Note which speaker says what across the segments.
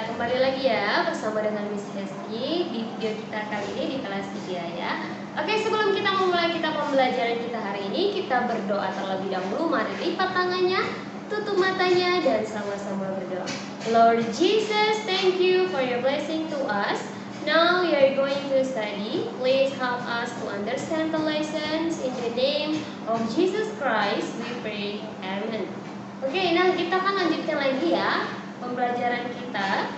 Speaker 1: kembali lagi ya bersama dengan Miss Hesti di video kita kali ini di kelas 3 ya. Oke, sebelum kita memulai pembelajaran kita hari ini, kita berdoa terlebih dahulu. Mari lipat tangannya, tutup matanya, dan sama-sama berdoa. Lord Jesus, thank you for your blessing to us. Now we are going to study. Please help us to understand the lessons. In the name of Jesus Christ we pray. Amen. Oke, nah kita akan lanjutkan lagi ya pembelajaran kita.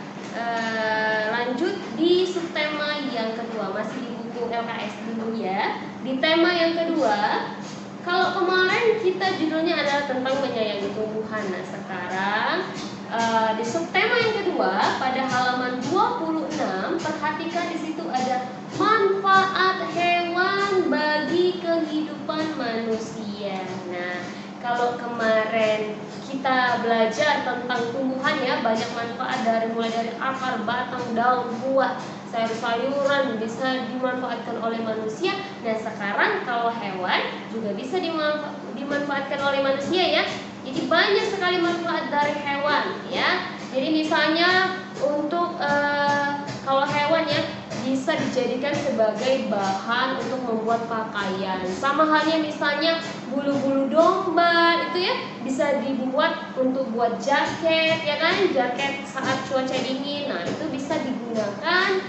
Speaker 1: Lanjut di subtema yang kedua, masih di buku LKS dulu ya. Di tema yang kedua, kalau kemarin kita judulnya adalah tentang menyayangi tumbuhan. Nah sekarang di subtema yang kedua pada halaman 26, perhatikan di situ ada manfaat hewan bagi kehidupan manusia. Nah, kalau kemarin kita belajar tentang tumbuhan ya, banyak manfaat mulai dari akar, batang, daun, buah, sayur-sayuran bisa dimanfaatkan oleh manusia. Nah sekarang kalau hewan juga bisa dimanfaatkan oleh manusia ya. Jadi banyak sekali manfaat dari hewan ya. Jadi misalnya untuk kalau hewan ya bisa dijadikan sebagai bahan untuk membuat pakaian. Sama halnya misalnya bulu-bulu domba itu ya bisa dibuat untuk buat jaket ya kan, jaket saat cuaca dingin. Nah itu bisa digunakan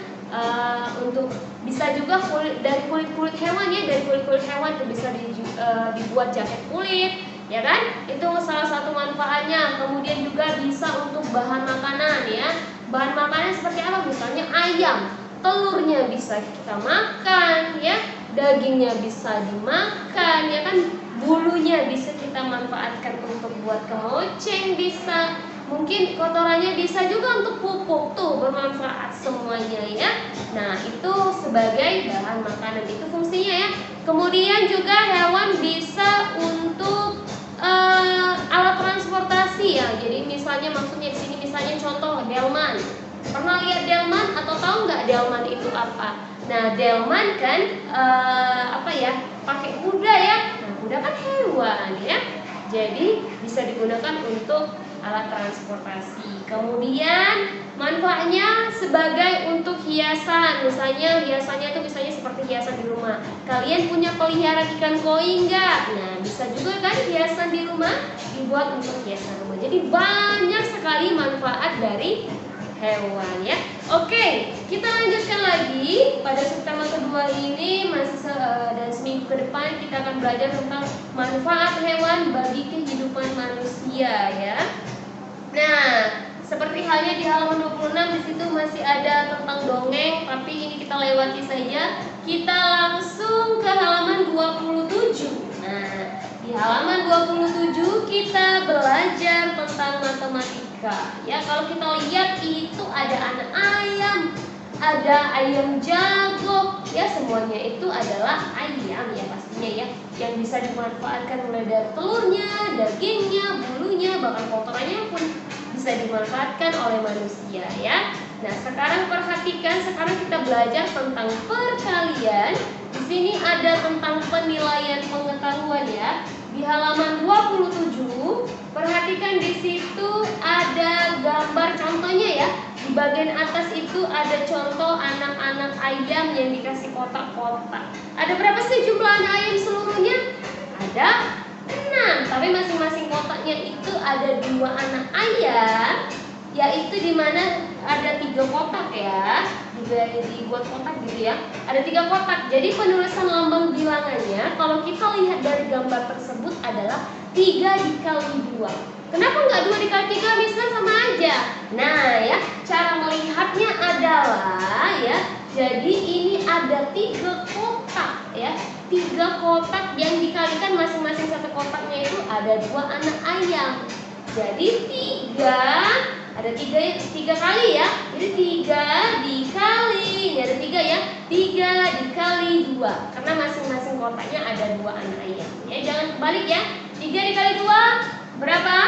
Speaker 1: untuk, bisa juga dari kulit hewan ya, dari kulit hewan itu bisa dibuat jaket kulit ya kan, itu salah satu manfaatnya. Kemudian juga bisa untuk bahan makanan ya. Bahan makanan seperti apa? Misalnya ayam, telurnya bisa kita makan ya, dagingnya bisa dimakan ya kan, bulunya bisa kita manfaatkan untuk buat kemoceng, bisa mungkin kotorannya bisa juga untuk pupuk, tuh bermanfaat semuanya ya. Nah itu sebagai bahan makanan, itu fungsinya ya. Kemudian juga hewan bisa untuk alat transportasi ya. Jadi misalnya maksudnya di sini misalnya contoh delman. Pernah lihat delman atau tahu nggak delman itu apa? Nah delman kan pakai kuda ya. Nah kuda kan hewan ya. Jadi bisa digunakan untuk alat transportasi. Kemudian manfaatnya sebagai untuk hiasan. Misalnya hiasannya itu misalnya seperti hiasan di rumah. Kalian punya peliharaan ikan koi nggak? Nah bisa juga kan hiasan di rumah dibuat untuk hiasan rumah. Jadi banyak sekali manfaat dari hewan ya. Oke, kita lanjutkan lagi pada subtema kedua ini dan seminggu ke depan kita akan belajar tentang manfaat hewan bagi kehidupan manusia ya. Nah, seperti halnya di halaman 26 di situ masih ada tentang dongeng, tapi ini kita lewati saja. Kita langsung ke halaman 27. Nah, di halaman 27 kita belajar tentang matematika. Ya, kalau kita lihat itu ada anak ayam, ada ayam jago, ya semuanya itu adalah ayam ya pastinya ya, yang bisa dimanfaatkan mulai dari telurnya, dagingnya, bulunya, bahkan kotorannya pun bisa dimanfaatkan oleh manusia ya. Nah sekarang perhatikan, sekarang kita belajar tentang perkalian. Di sini ada tentang penilaian pengetahuan ya. Di halaman 27, perhatikan di situ ada gambar contohnya ya. Di bagian atas itu ada contoh anak-anak ayam yang dikasih kotak-kotak. Ada berapa sih jumlah anak ayam seluruhnya? Ada 6, tapi masing-masing kotaknya itu ada 2 anak ayam, yaitu dimana ada 3 kotak ya, dibuat kotak gitu ya, ada 3 kotak. Jadi penulisan lambang bilangannya kalau kita lihat dari gambar tersebut adalah 3 dikali 2. Kenapa nggak 2 dikali 3? Misalnya sama aja. Nah ya, cara melihatnya adalah ya, jadi ini ada 3 kotak ya, 3 kotak yang dikalikan masing-masing satu kotaknya itu ada 2 anak ayam. Jadi 3 ada 3 kali ya. Jadi 3 dikali, ini ada 3 ya, 3 dikali 2, karena masing-masing kotaknya ada 2 anak ayam ya. Jangan kebalik ya. 3 dikali 2 berapa?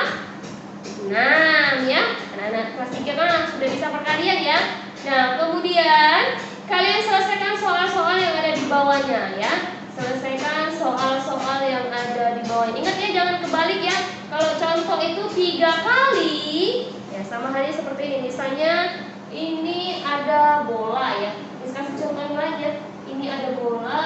Speaker 1: 6 ya. Anak-anak kelas 3 kan sudah bisa perkalian ya. Nah kemudian kalian selesaikan soal-soal yang ada di bawahnya ya. Selesaikan soal-soal yang ada di bawah. Ingat ya, jangan kebalik ya. Kalau contoh itu 3 kali Ya, sama halnya seperti ini. Misalnya ini ada bola ya. Kita kasih contohnya lagi ya. Ini ada bola,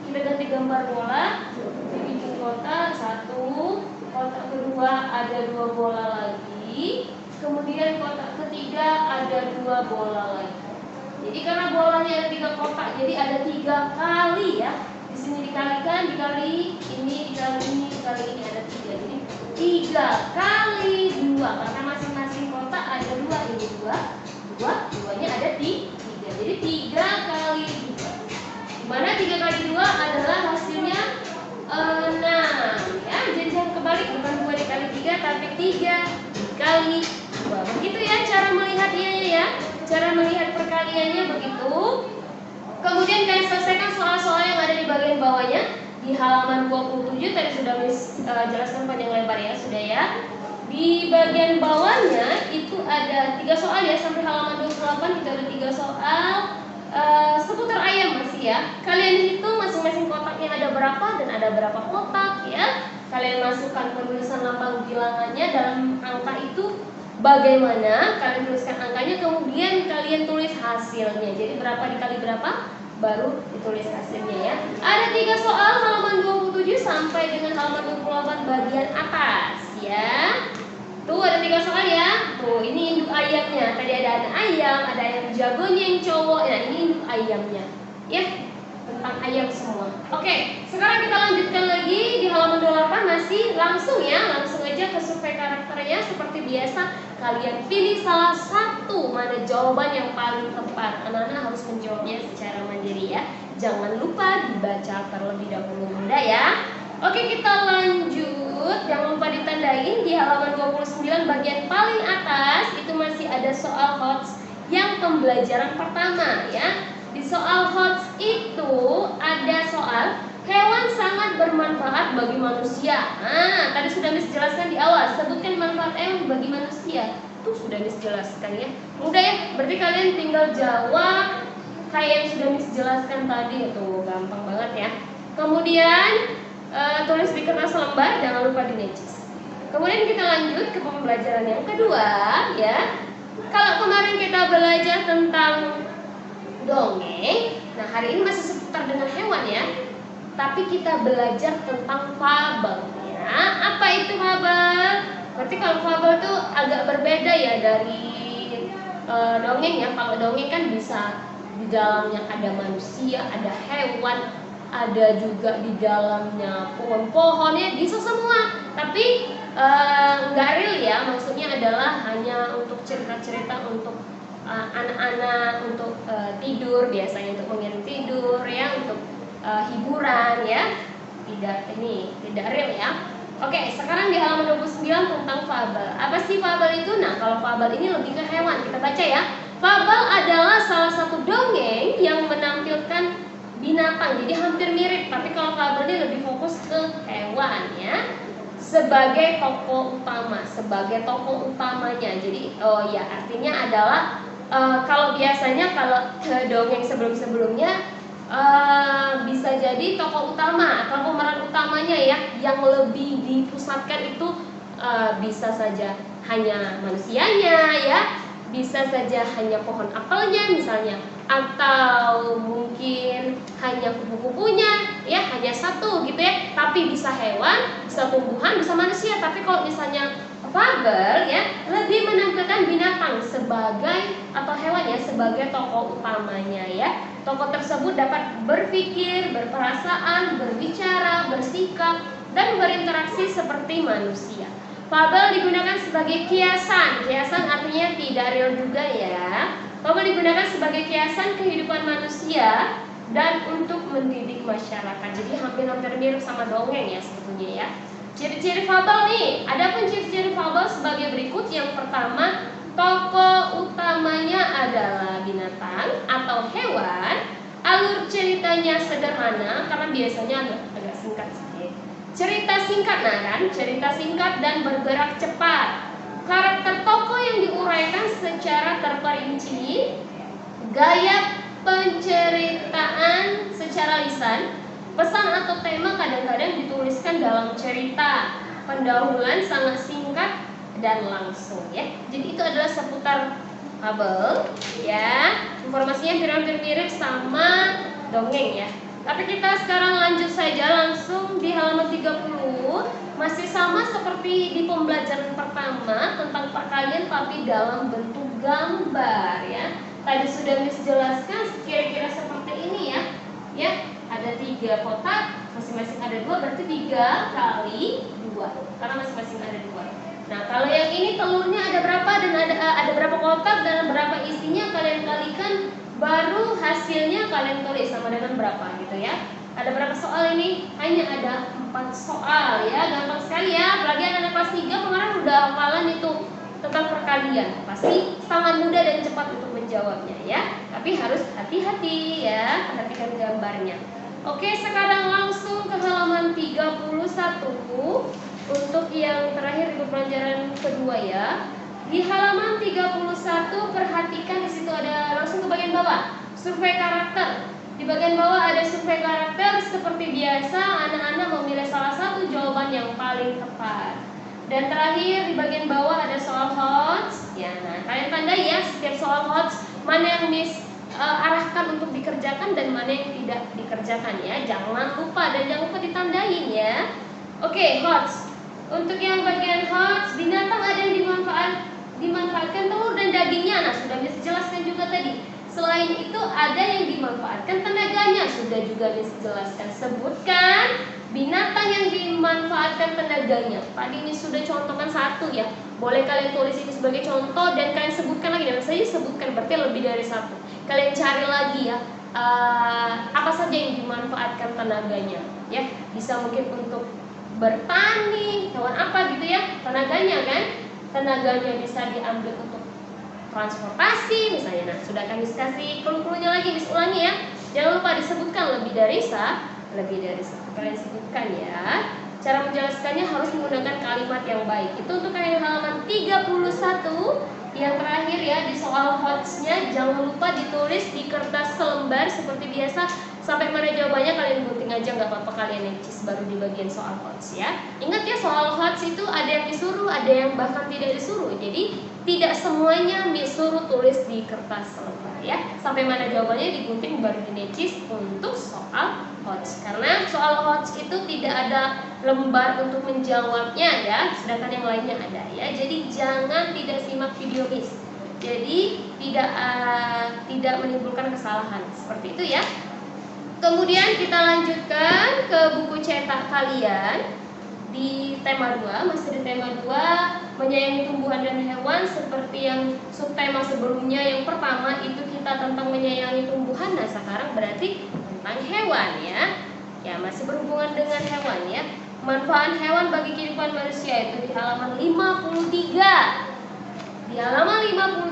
Speaker 1: kita ganti gambar bola, dibikin kotak satu, kotak kedua ada 2 bola lagi, kemudian kotak ketiga ada 2 bola lagi. Jadi karena bolanya ada 3 kotak, jadi ada 3 kali ya. Di sini dikalikan, dikali ini, dikali ini ada 3. Jadi 3 kali 2, karena masing-masing kotak ada 2, ini 2, 2-nya ada 3. Jadi 3 kali 2. Dimana 3 kali 2 adalah hasilnya 6 ya. Jadi jangan kebalik, bukan 2 dikali 3 tapi 3 dikali 2. Begitu ya cara melihatnya ya. Cara melihat perkaliannya begitu. Kemudian kalian selesaikan soal-soal yang ada di bagian bawahnya. Di halaman 27 tadi sudah jelaskan panjang lebar ya, sudah ya. Di bagian bawahnya itu ada 3 soal ya, sampai halaman 28 kita ada 3 soal seputar ayam masih ya. Kalian hitung masing-masing kotaknya ada berapa dan ada berapa kotak ya. Kalian masukkan penulisan lambang bilangannya dalam angka itu bagaimana, kalian tuliskan angkanya, kemudian kalian tulis hasilnya. Jadi berapa dikali berapa baru ditulis hasilnya ya. Ada 3 soal halaman 27 sampai dengan halaman 28 bagian atas ya. Tuh ada 3 soal ya. Tuh ini induk ayamnya. Tadi ada ayam, ada ayam jagonya yang cowok. Nah ini induk ayamnya ya, tentang ayam semua. Oke, sekarang kita lanjutkan lagi di halaman 28 masih langsung ya. Langsung aja ke survei karakternya. Seperti biasa kalian pilih salah satu mana jawaban yang paling tepat. Anak-anak harus menjawabnya secara mandiri ya. Jangan lupa dibaca terlebih dahulu Bunda ya. Oke, kita lanjut. Jangan lupa ditandain di halaman 29 bagian paling atas itu masih ada soal HOTS yang pembelajaran pertama ya. Di soal HOTS itu ada soal hewan sangat bermanfaat bagi manusia. Nah, tadi sudah Miss jelaskan di awal. Sebutkan manfaat hewan bagi manusia. Tuh sudah Miss jelaskan ya. Mudah ya. Berarti kalian tinggal jawab kayak yang sudah Miss jelaskan tadi. Tuh gampang banget ya. Kemudian tulis di kertas lembar, jangan lupa di necis. Kemudian kita lanjut ke pembelajaran yang kedua ya. Kalau kemarin kita belajar tentang dongeng, nah hari ini masih seputar dengan hewan ya. Tapi kita belajar tentang fabel ya. Apa itu fabel? Berarti kalau fabel itu agak berbeda ya dari dongeng ya. Kalau dongeng kan bisa di dalamnya ada manusia, ada hewan, ada juga di dalamnya pohon-pohon ya, bisa semua. Tapi nggak real ya, maksudnya adalah hanya untuk cerita-cerita untuk anak-anak, untuk tidur, biasanya untuk mengirim tidur ya, untuk hiburan ya. Tidak real ya. Oke, sekarang di halaman 29 tentang fabel. Apa sih fabel itu? Nah, kalau fabel ini lebih ke hewan. Kita baca ya. Fabel adalah salah satu dongeng yang menampilkan binatang, jadi hampir mirip, tapi kalau fabel ini lebih fokus ke hewan ya. Sebagai tokoh utama, sebagai tokoh utamanya. Jadi artinya adalah kalau biasanya kalau dongeng sebelum-sebelumnya bisa jadi tokoh utama atau pemeran utamanya ya, yang lebih dipusatkan itu bisa saja hanya manusianya ya, bisa saja hanya pohon apelnya misalnya, atau mungkin hanya kupu-kupunya ya, hanya satu gitu ya. Tapi bisa hewan, bisa tumbuhan, bisa manusia. Tapi kalau misalnya fabel ya, lebih menampilkan binatang sebagai atau hewan ya sebagai tokoh utamanya ya. Tokoh tersebut dapat berpikir, berperasaan, berbicara, bersikap, dan berinteraksi seperti manusia. Fabel digunakan sebagai kiasan. Kiasan artinya tidak real juga ya. Fabel digunakan sebagai kiasan kehidupan manusia dan untuk mendidik masyarakat. Jadi hampir-hampir mirip sama dongeng ya sebetulnya ya. Ciri-ciri fabel nih, ada pun ciri-ciri fabel sebagai berikut. Yang pertama, tokoh utamanya adalah binatang atau hewan. Alur ceritanya sederhana karena biasanya agak singkat sedikit. Cerita singkat, nah kan, cerita singkat dan bergerak cepat. Karakter tokoh yang diuraikan secara terperinci. Gaya penceritaan secara lisan. Pesan atau tema kadang-kadang dituliskan dalam cerita. Pendahuluan sangat singkat dan langsung ya. Jadi itu adalah seputar fabel ya. Informasinya hampir mirip sama dongeng ya. Tapi kita sekarang lanjut saja langsung di halaman 30. Masih sama seperti di pembelajaran pertama tentang perkalian tapi dalam bentuk gambar ya. Tadi sudah Miss jelaskan kira-kira seperti ini ya. Ya, ada 3 kotak, masing-masing ada 2, berarti 3 kali 2 karena masing-masing ada 2. Nah, kalau yang ini telurnya ada berapa dan ada berapa kotak dan berapa isinya kalian kalikan, baru hasilnya kalian tulis sama dengan berapa gitu ya. Ada berapa soal ini? Hanya ada 4 soal ya, gampang sekali ya. Apalagi anak kelas 3 kemarin udah hafalan itu tentang perkalian. Pasti sangat mudah dan cepat untuk menjawabnya ya. Tapi harus hati-hati ya, perhatikan gambarnya. Oke, sekarang langsung ke halaman 31 untuk yang terakhir di pelajaran kedua ya. Di halaman 31 perhatikan di situ ada langsung ke bagian bawah, survei karakter. Di bagian bawah ada survei karakter. Seperti biasa, anak-anak memilih salah satu jawaban yang paling tepat. Dan terakhir di bagian bawah ada soal HOTS. Ya, nah kalian tandai ya setiap soal HOTS mana yang Miss arahkan untuk dikerjakan dan mana yang tidak dikerjakan ya. Jangan lupa dan jangan lupa ditandain ya. Oke, HOTS. Untuk yang bagian HOTS, binatang ada yang dimanfaatkan telur dan dagingnya. Nah, sudah Miss jelaskan juga tadi. Selain itu ada yang dimanfaatkan tenaganya, sudah juga Miss jelaskan. Sebutkan binatang yang dimanfaatkan tenaganya. Tadi Miss sudah contohkan 1 ya. Boleh kalian tulis ini sebagai contoh dan kalian sebutkan lagi. Dan saya sebutkan berarti lebih dari 1. Kalian cari lagi ya, apa saja yang dimanfaatkan tenaganya ya. Bisa mungkin untuk bertani, hewan apa gitu ya, tenaganya kan. Tenaganya bisa diambil untuk transportasi misalnya. Nah, sudah kami kasih clue-cluenya lagi, Miss ulangi ya. Jangan lupa disebutkan lebih dari satu. Kalian sebutkan ya. Cara menjelaskannya harus menggunakan kalimat yang baik. Itu untuk kalian halaman 31. Yang terakhir ya, di soal HOTS-nya jangan lupa ditulis di kertas selembar seperti biasa. Sampai mana jawabannya kalian gunting aja, nggak apa-apa, kalian necis baru di bagian soal HOTS ya. Ingat ya, soal HOTS itu ada yang disuruh, ada yang bahkan tidak disuruh. Jadi tidak semuanya disuruh tulis di kertas selembar ya. Sampai mana jawabannya digunting baru dinecis untuk soal HOTS. Karena soal HOTS itu tidak ada lembar untuk menjawabnya ya, sedangkan yang lainnya ada ya. Jadi jangan tidak simak video Miss. Jadi tidak menimbulkan kesalahan seperti itu ya. Kemudian kita lanjutkan ke buku cetak kalian di tema 2, masih di tema 2 menyayangi tumbuhan dan hewan seperti yang subtema sebelumnya. Yang pertama itu kita tentang menyayangi tumbuhan, nah sekarang berarti tentang hewan ya. Ya, masih berhubungan dengan hewan ya. Manfaat hewan bagi kehidupan manusia itu di halaman 53. Di halaman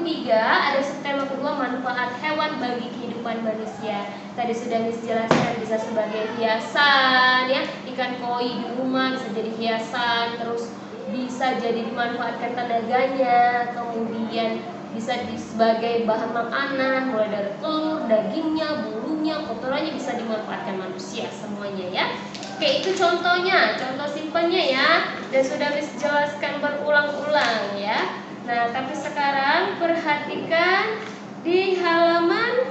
Speaker 1: 53 ada subtema kedua, manfaat hewan bagi kehidupan manusia. Tadi sudah Miss jelaskan, bisa sebagai hiasan ya. Ikan koi di rumah bisa jadi hiasan, terus bisa jadi dimanfaatkan tenaganya, kemudian bisa sebagai bahan makanan, mulai dari telur, dagingnya, bulunya, kotorannya bisa dimanfaatkan manusia semuanya ya. Oke, itu contohnya, contoh simpennya ya. Dan sudah Miss jelaskan berulang-ulang ya. Nah, tapi sekarang perhatikan di halaman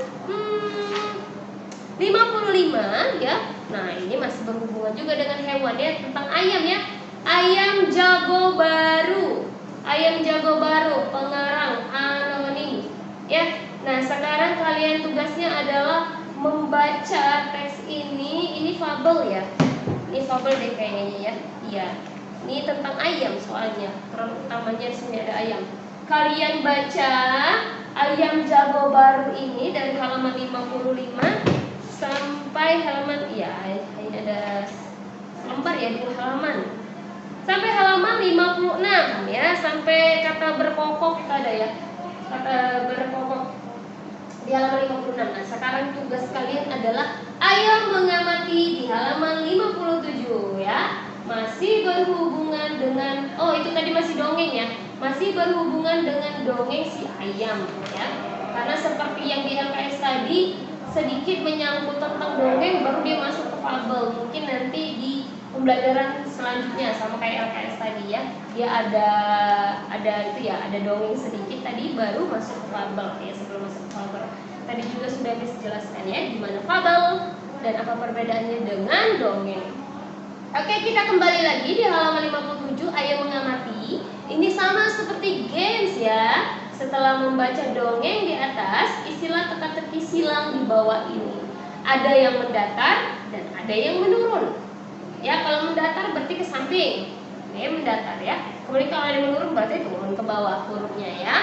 Speaker 1: 55 ya. Nah, ini masih berhubungan juga dengan hewan ya, tentang ayam ya. Ayam jago baru. Ayam jago baru, pengarang anonim ya. Nah, sekarang kalian tugasnya adalah membaca teks ini. Ini fabel ya. Ini fabel deh kayaknya ya. Iya. Ini tentang ayam soalnya, peran utamanya di sini ada ayam. Kalian baca ayam jago baru ini dari halaman 55 sampai halaman, ya ini ada lembar ya, 2 halaman. Sampai halaman 56 ya, sampai kata berkokok kita ada ya. Kata berkokok di halaman 56. Nah, sekarang tugas kalian adalah ayo mengamati di halaman 57 ya. Masih berhubungan dengan, oh itu tadi masih dongeng ya, masih berhubungan dengan dongeng si ayam ya. Karena seperti yang di LKS tadi sedikit menyangkut tentang dongeng, baru dia masuk ke fabel. Mungkin nanti di pembelajaran selanjutnya sama kayak LKS tadi ya. Dia ada itu ya, ada dongeng sedikit tadi baru masuk ke fabel ya. Sebelum masuk ke fabel tadi juga sudah dijelaskan ya gimana fabel dan apa perbedaannya dengan dongeng. Oke, kita kembali lagi di halaman 57 Ayah Mengamati. Ini sama seperti games ya. Setelah membaca dongeng di atas, isilah teka-teki silang di bawah ini. Ada yang mendatar dan ada yang menurun. Ya, kalau mendatar berarti ke samping. Ini mendatar ya. Kemudian kalau ada yang menurun berarti turun ke bawah hurufnya ya.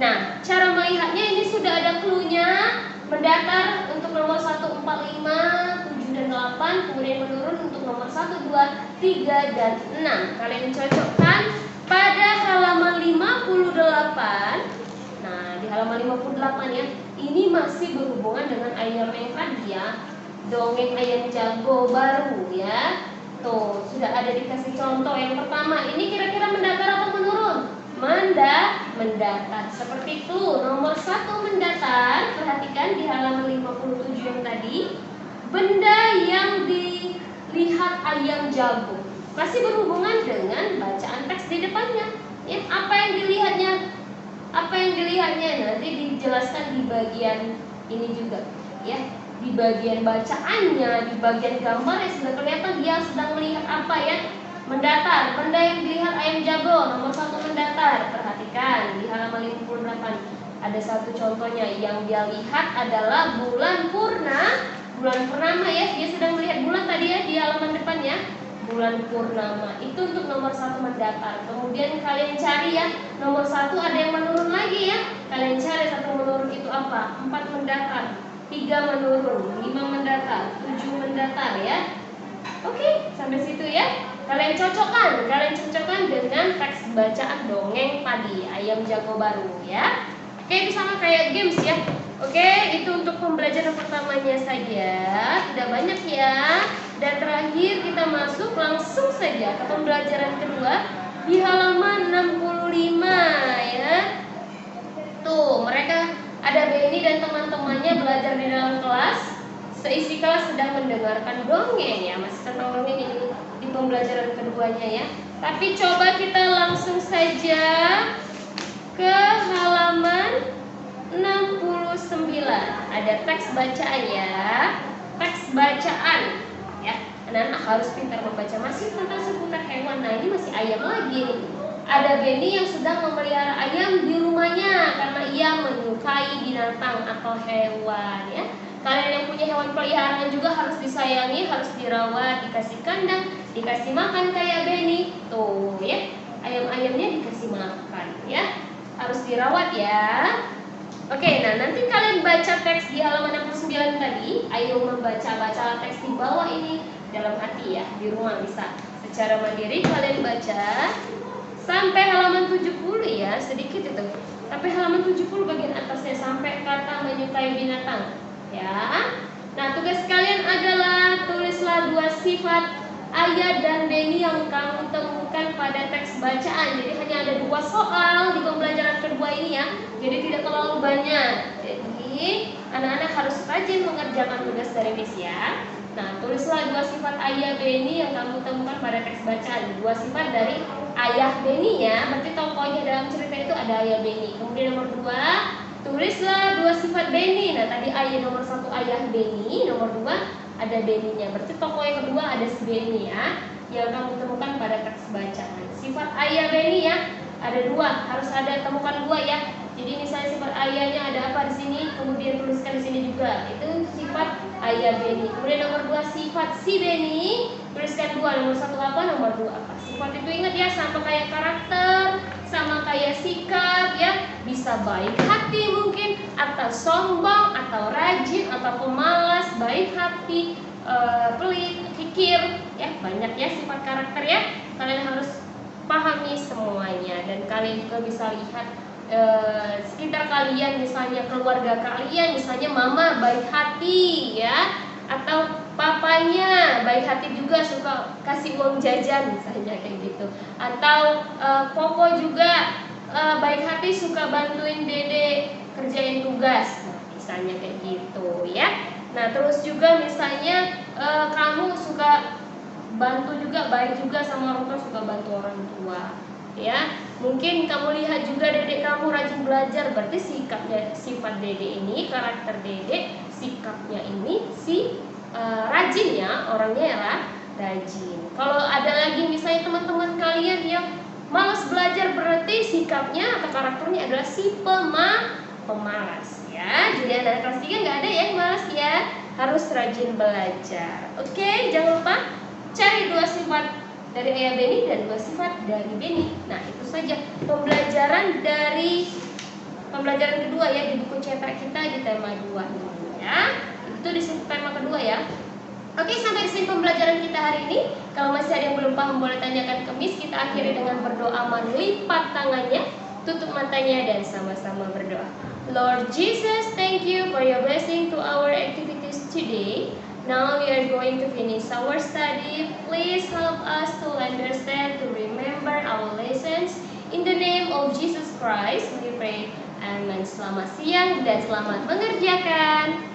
Speaker 1: Nah, cara melihatnya ini sudah ada clue-nya. Mendatar untuk nomor 1, 4, 5, 7 dan 8, kemudian menurun untuk nomor 1, 2, 3 dan 6. Kalian cocokkan pada halaman 58. Nah, di halaman 58 ya. Ini masih berhubungan dengan ayam yang tadi ya. Dongeng ayam jago baru ya. Tuh, sudah ada dikasih contoh. Yang pertama, ini kira-kira mendatar atau menurun? Mendatar. Seperti itu. Nomor 1 mendatar. Perhatikan di halaman 57 yang tadi. Benda yang dilihat ayam jago. Masih berhubungan dengan bacaan teks di depannya. Ya, apa yang dilihatnya? Nanti dijelaskan di bagian ini juga, ya. Di bagian bacaannya, di bagian gambar yang sudah kelihatan dia sedang melihat apa ya. Mendatar, benda yang dilihat ayam jago, nomor 1 mendatar. Perhatikan di halaman 58 ada satu contohnya yang dia lihat adalah bulan purnama ya. Dia sedang melihat bulan tadi ya di halaman depan ya. Bulan purnama itu untuk nomor 1 mendatar. Kemudian kalian cari ya, nomor 1 ada yang menurun lagi ya. Kalian cari satu menurun itu apa? 4 mendatar, 3 menurun, 5 mendatar, 7 mendatar ya. Oke, sampai situ ya. Kalian cocokkan dengan teks bacaan dongeng tadi ayam jago baru ya. Oke, itu sama kayak games ya. Oke, itu untuk pembelajaran pertamanya saja. Tidak banyak ya. Dan terakhir kita masuk langsung saja ke pembelajaran kedua di halaman 65 ya. Tuh, mereka ada Benny dan teman-temannya belajar di dalam kelas. Seisi kelas sedang mendengarkan dongeng ya. Masih tentang dongeng ini di pembelajaran keduanya ya. Tapi coba kita langsung saja ke halaman 69. Ada teks bacaan ya. Teks bacaan ya. Anak-anak harus pintar membaca. Masih tentang seputar hewan. Nah, ini masih ayam lagi nih. Ada Benny yang sedang memelihara ayam di rumahnya karena ia menyukai binatang atau hewan ya. Kalian yang punya hewan peliharaan juga harus disayangi, harus dirawat, dikasih kandang, dikasih makan kayak Benny. Tuh ya, ayam-ayamnya dikasih makan ya. Harus dirawat ya. Oke, nah nanti kalian baca teks di halaman 69 tadi. Ayo baca teks di bawah ini dalam hati ya. Di rumah bisa secara mandiri kalian baca sampai halaman 70 ya, sedikit itu. Sampai halaman 70 bagian atasnya sampai kata menyukai binatang. Ya. Nah, tugas kalian adalah tulislah 2 sifat ayah dan Benny yang kamu temukan pada teks bacaan. Jadi hanya ada 2 soal di pembelajaran kedua ini ya. Jadi tidak terlalu banyak. Jadi anak-anak harus rajin mengerjakan tugas dari Miss ya. Nah, tulislah 2 sifat ayah Benny yang kamu temukan pada teks bacaan. 2 sifat dari ayah Benny ya. Berarti tokohnya dalam cerita itu ada ayah Benny. Kemudian nomor 2, tulislah 2 sifat Benny. Nah, tadi ayah nomor 1 ayah Benny, nomor 2 ada Benny-nya. Berarti tokoh yang kedua ada si Benny ya, yang kamu temukan pada teks bacaan. Sifat ayah Benny ya, ada 2, harus ada temukan 2 ya. Jadi misalnya sifat ayahnya ada apa di sini, kemudian tuliskan di sini juga. Itu sifat ayah Benny. Kemudian nomor 2 sifat si Benny, tuliskan 2. Nomor 1 apa, nomor 2 apa. Sifat itu ingat ya, sama kayak karakter, sama kayak sikap ya. Bisa baik hati mungkin, atau sombong, atau rajin, atau pemalas, baik hati, pelit, kikir ya. Banyak ya sifat karakter ya. Kalian harus pahami semuanya. Dan kalian juga bisa lihat sekitar kalian, misalnya keluarga kalian, misalnya mama baik hati ya, atau papanya baik hati juga suka kasih uang jajan misalnya kayak gitu, atau Koko juga baik hati suka bantuin dede kerjain tugas, nah, misalnya kayak gitu ya. Nah terus juga misalnya kamu suka bantu juga, baik juga sama orang tua, suka bantu orang tua. Ya, mungkin kamu lihat juga dedek kamu rajin belajar, berarti sifat dedek ini, karakter dedek, sikapnya ini rajin ya, orangnya ya rajin. Kalau ada lagi misalnya teman-teman kalian yang malas belajar, berarti sikapnya atau karakternya adalah si pemalas ya. Jadi anak kelas 3 nggak ada yang malas ya, harus rajin belajar. Oke, jangan lupa cari 2 sifat dari Ayah Beni dan 2 sifat dari Beni. Nah, itu saja pembelajaran kedua ya di buku cetak kita di tema 2 ya. Itu di tema kedua ya. Oke, sampai di sini pembelajaran kita hari ini. Kalau masih ada yang belum paham boleh tanyakan ke Miss. Kita akhiri dengan berdoa, melipat tangannya, tutup matanya dan sama-sama berdoa. Lord Jesus, thank you for your blessing to our activities today. Now we are going to finish our study. Please help us to understand, to remember our lessons. In the name of Jesus Christ, we pray. Amen. Selamat siang dan selamat mengerjakan.